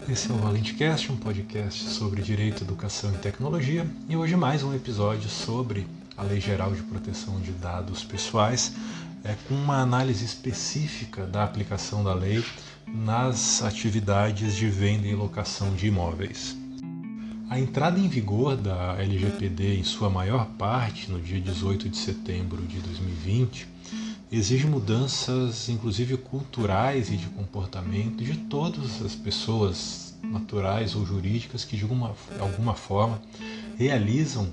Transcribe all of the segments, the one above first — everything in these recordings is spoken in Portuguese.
Esse é o ValenteCast, um podcast sobre direito, educação e tecnologia, e hoje mais um episódio sobre a Lei Geral de Proteção de Dados Pessoais, com uma análise específica da aplicação da lei nas atividades de venda e locação de imóveis. A entrada em vigor da LGPD, em sua maior parte, no dia 18 de setembro de 2020, exige mudanças, inclusive culturais e de comportamento de todas as pessoas naturais ou jurídicas que de alguma forma realizam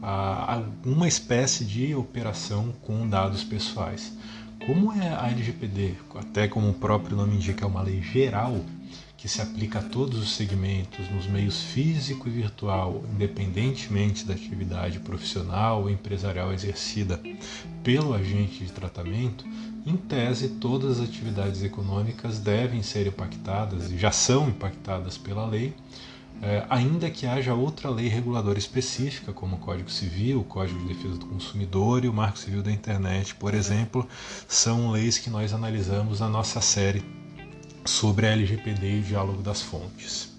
alguma espécie de operação com dados pessoais. Como é a LGPD, até como o próprio nome indica, é uma lei geral que se aplica a todos os segmentos, nos meios físico e virtual, independentemente da atividade profissional ou empresarial exercida pelo agente de tratamento, em tese todas as atividades econômicas devem ser impactadas e já são impactadas pela lei, ainda que haja outra lei reguladora específica, como o Código Civil, o Código de Defesa do Consumidor e o Marco Civil da Internet, por exemplo, são leis que nós analisamos na nossa série sobre a LGPD e o diálogo das fontes.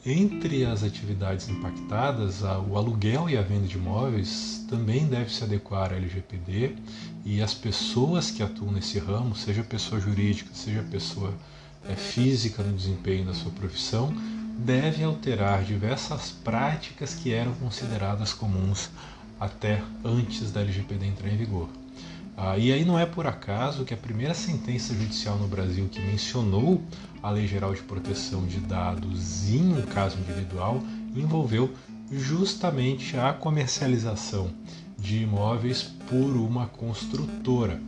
Entre as atividades impactadas, o aluguel e a venda de imóveis também deve se adequar à LGPD e as pessoas que atuam nesse ramo, seja pessoa jurídica, seja pessoa física no desempenho da sua profissão, devem alterar diversas práticas que eram consideradas comuns até antes da LGPD entrar em vigor. E aí não é por acaso que a primeira sentença judicial no Brasil que mencionou a Lei Geral de Proteção de Dados em um caso individual envolveu justamente a comercialização de imóveis por uma construtora.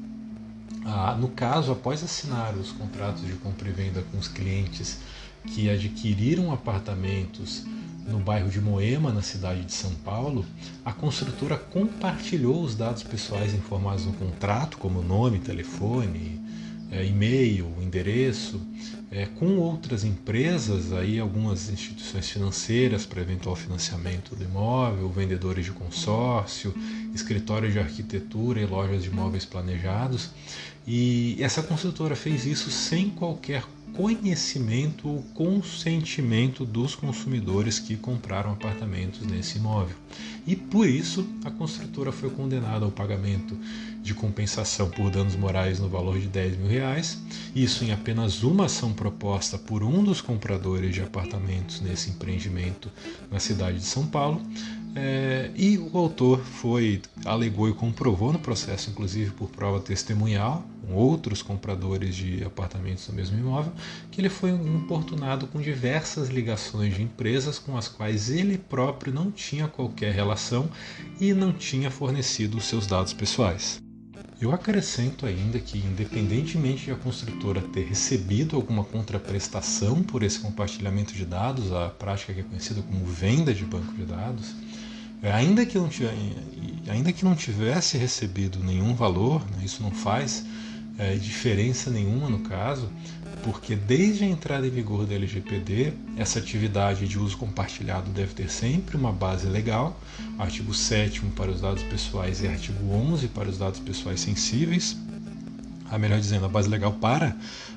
No caso, após assinar os contratos de compra e venda com os clientes que adquiriram apartamentos no bairro de Moema, na cidade de São Paulo, a construtora compartilhou os dados pessoais informados no contrato, como nome, telefone, e-mail, endereço, com outras empresas, algumas instituições financeiras para eventual financiamento do imóvel, vendedores de consórcio, escritórios de arquitetura e lojas de imóveis planejados. E essa construtora fez isso sem qualquer conhecimento ou consentimento dos consumidores que compraram apartamentos nesse imóvel. E por isso a construtora foi condenada ao pagamento de compensação por danos morais no valor de R$10 mil, isso em apenas uma ação proposta por um dos compradores de apartamentos nesse empreendimento na cidade de São Paulo. E o autor alegou e comprovou no processo, inclusive por prova testemunhal, com outros compradores de apartamentos no mesmo imóvel, que ele foi importunado com diversas ligações de empresas com as quais ele próprio não tinha qualquer relação e não tinha fornecido os seus dados pessoais. Eu acrescento ainda que, independentemente de a construtora ter recebido alguma contraprestação por esse compartilhamento de dados, a prática que é conhecida como venda de banco de dados, ainda que não tivesse recebido nenhum valor, isso não faz diferença nenhuma no caso, porque desde a entrada em vigor da LGPD, essa atividade de uso compartilhado deve ter sempre uma base legal, artigo 7º para os dados pessoais e artigo 11 para os dados pessoais sensíveis, melhor dizendo, a base legal para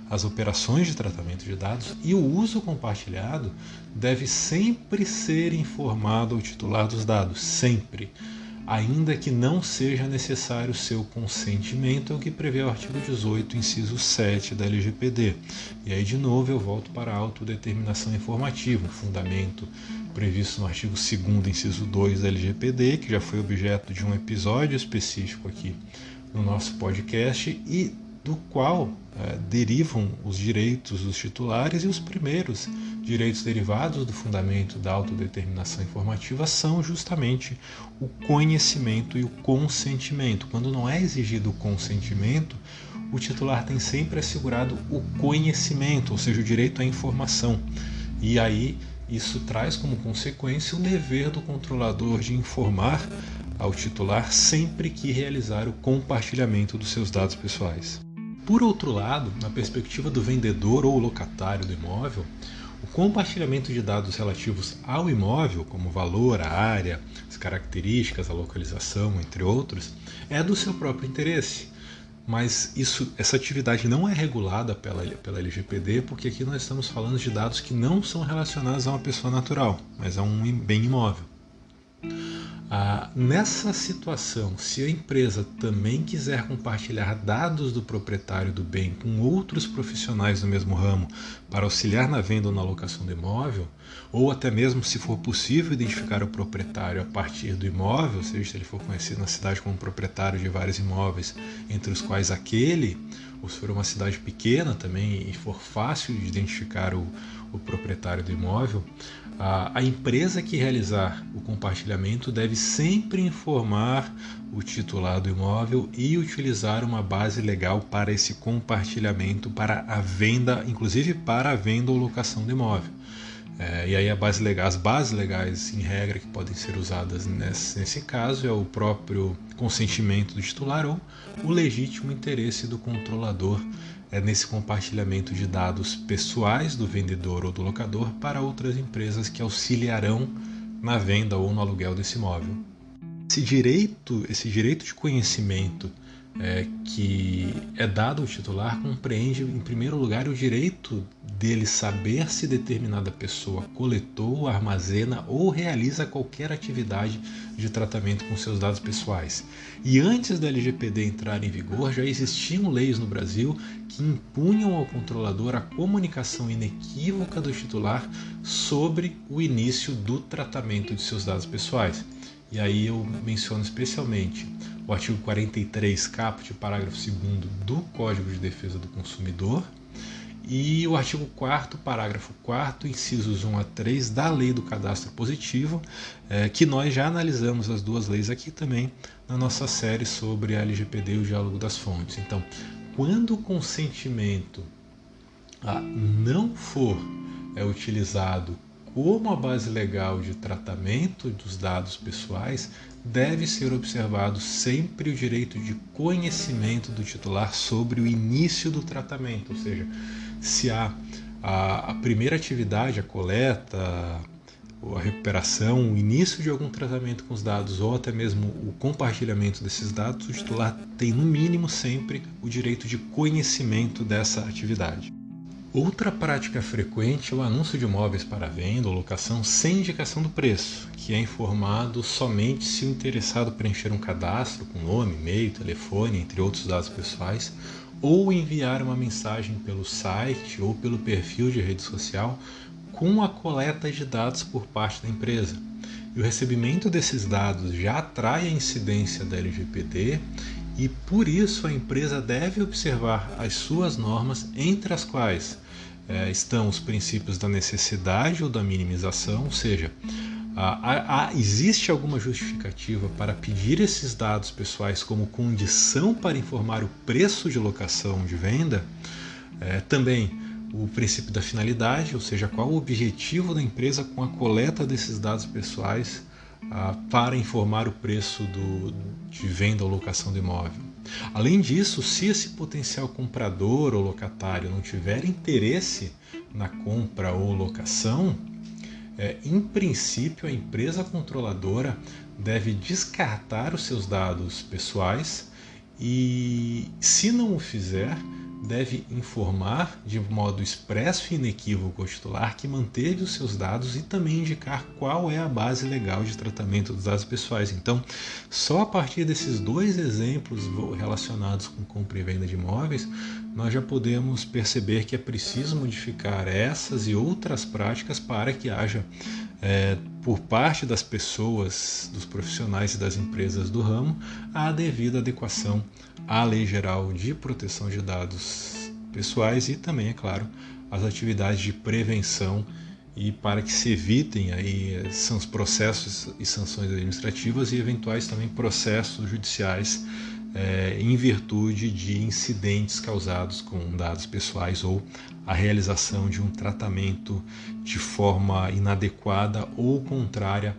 as operações de tratamento de dados, e o uso compartilhado deve sempre ser informado ao titular dos dados, sempre, ainda que não seja necessário seu consentimento, é o que prevê o artigo 18, inciso 7 da LGPD. E aí, de novo, eu volto para a autodeterminação informativa, um fundamento previsto no artigo 2º, inciso 2 da LGPD, que já foi objeto de um episódio específico aqui no nosso podcast e do qual derivam os direitos dos titulares, e os primeiros direitos derivados do fundamento da autodeterminação informativa são justamente o conhecimento e o consentimento. Quando não é exigido o consentimento, o titular tem sempre assegurado o conhecimento, ou seja, o direito à informação. E aí isso traz como consequência o dever do controlador de informar ao titular sempre que realizar o compartilhamento dos seus dados pessoais. Por outro lado, na perspectiva do vendedor ou locatário do imóvel, o compartilhamento de dados relativos ao imóvel, como o valor, a área, as características, a localização, entre outros, é do seu próprio interesse. mas essa atividade não é regulada pela LGPD, porque aqui nós estamos falando de dados que não são relacionados a uma pessoa natural, mas a um bem imóvel. Nessa situação, se a empresa também quiser compartilhar dados do proprietário do bem com outros profissionais do mesmo ramo para auxiliar na venda ou na locação do imóvel, ou até mesmo, se for possível, identificar o proprietário a partir do imóvel, ou seja, se ele for conhecido na cidade como proprietário de vários imóveis, entre os quais aquele, ou se for uma cidade pequena também e for fácil de identificar o proprietário do imóvel, a empresa que realizar o compartilhamento deve sempre informar o titular do imóvel e utilizar uma base legal para esse compartilhamento, para a venda, inclusive para a venda ou locação do imóvel. E aí as bases legais em regra que podem ser usadas nesse caso é o próprio consentimento do titular ou o legítimo interesse do controlador nesse compartilhamento de dados pessoais do vendedor ou do locador para outras empresas que auxiliarão na venda ou no aluguel desse imóvel. Esse direito de conhecimento que é dado ao titular compreende, em primeiro lugar, o direito dele saber se determinada pessoa coletou, armazena ou realiza qualquer atividade de tratamento com seus dados pessoais. E antes da LGPD entrar em vigor, já existiam leis no Brasil que impunham ao controlador a comunicação inequívoca do titular sobre o início do tratamento de seus dados pessoais. E aí eu menciono especialmente o artigo 43, caput, parágrafo 2º do Código de Defesa do Consumidor e o artigo 4º, parágrafo 4º, incisos 1 a 3 da Lei do Cadastro Positivo, que nós já analisamos as duas leis aqui também na nossa série sobre a LGPD e o diálogo das fontes. Então, quando o consentimento não for utilizado como a base legal de tratamento dos dados pessoais, deve ser observado sempre o direito de conhecimento do titular sobre o início do tratamento, ou seja, se a primeira atividade, a coleta, a recuperação, o início de algum tratamento com os dados ou até mesmo o compartilhamento desses dados, o titular tem no mínimo sempre o direito de conhecimento dessa atividade. Outra prática frequente é o anúncio de imóveis para venda ou locação sem indicação do preço, que é informado somente se o interessado preencher um cadastro com nome, e-mail, telefone, entre outros dados pessoais, ou enviar uma mensagem pelo site ou pelo perfil de rede social com a coleta de dados por parte da empresa. E o recebimento desses dados já atrai a incidência da LGPD e, por isso, a empresa deve observar as suas normas, entre as quais estão os princípios da necessidade ou da minimização, ou seja, existe alguma justificativa para pedir esses dados pessoais como condição para informar o preço de locação de venda, também o princípio da finalidade, ou seja, qual o objetivo da empresa com a coleta desses dados pessoais para informar o preço de venda ou locação do imóvel. Além disso, se esse potencial comprador ou locatário não tiver interesse na compra ou locação, em princípio a empresa controladora deve descartar os seus dados pessoais e, se não o fizer, deve informar de modo expresso e inequívoco ao titular que manteve os seus dados e também indicar qual é a base legal de tratamento dos dados pessoais. Então, só a partir desses dois exemplos relacionados com compra e venda de imóveis, nós já podemos perceber que é preciso modificar essas e outras práticas para que haja, por parte das pessoas, dos profissionais e das empresas do ramo, a devida adequação à Lei Geral de Proteção de Dados Pessoais e também, é claro, as atividades de prevenção e para que se evitem aí são os processos e sanções administrativas e eventuais também processos judiciais em virtude de incidentes causados com dados pessoais ou a realização de um tratamento de forma inadequada ou contrária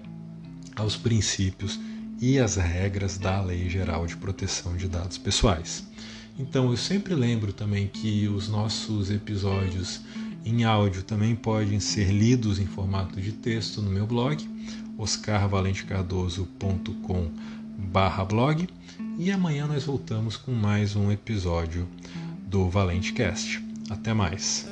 aos princípios e às regras da Lei Geral de Proteção de Dados Pessoais. Então, eu sempre lembro também que os nossos episódios em áudio também podem ser lidos em formato de texto no meu blog, oscarvalentecardoso.com/blog, www.valentecast.com.br/blog e amanhã nós voltamos com mais um episódio do ValenteCast. Até mais!